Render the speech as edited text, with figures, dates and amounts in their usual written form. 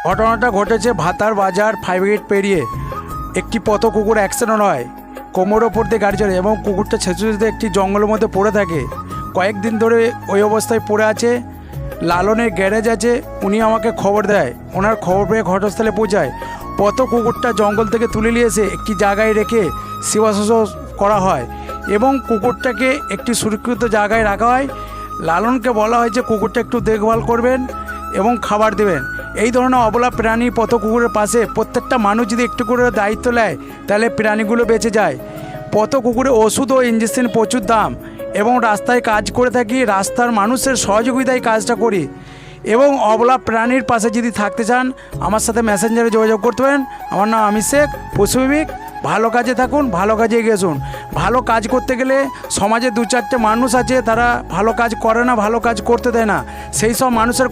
ঘটনাটা ঘটেছে ভাতার বাজার 5 গেট পেরিয়ে। একটি পথ কুকুর অ্যাক্সিডেন্ট হয়, কোমর ওপর দিয়ে গাড়ি চলে এবং কুকুরটা ছেঁচুড়িতে একটি জঙ্গলের মধ্যে পড়ে থাকে। কয়েকদিন ধরে ওই অবস্থায় পড়ে আছে। লালনের গ্যারেজ আছে, উনি আমাকে খবর দেয়, ওনার খবর পেয়ে ঘটনাস্থলে পৌঁছায়। পথ কুকুরটা জঙ্গল থেকে তুলে নিয়ে এসে একটি জায়গায় রেখে সেবা শুশ্রূষা করা হয় এবং কুকুরটাকে একটি সুরক্ষিত জায়গায় রাখা হয়। লালনকে বলা হয় যে কুকুরটা একটু দেখভাল করবেন এবং খাবার দেবেন। এই ধরনের অবলা প্রাণী পথ কুকুরের পাশে প্রত্যেকটা মানুষ যদি একটু করে দায়িত্ব নেয় তাহলে প্রাণীগুলো বেঁচে যায়। পথ কুকুরে ওষুধ ও ইঞ্জেকশন প্রচুর দাম এবং রাস্তায় কাজ করে থাকি, রাস্তার মানুষের সহযোগিতায় কাজটা করি। এবং অবলা প্রাণীর পাশে যদি থাকতে চান আমার সাথে মেসেঞ্জারে যোগাযোগ করতে পারেন। আমার নাম আমির শেখ, পশুবিক। ভালো কাজে থাকুন, ভালো কাজে এগিয়ে আসুন। ভালো কাজ করতে গেলে সমাজে 2-4টে মানুষ আছে তারা ভালো কাজ করে না, ভালো কাজ করতে দেয় না, সেই সব মানুষের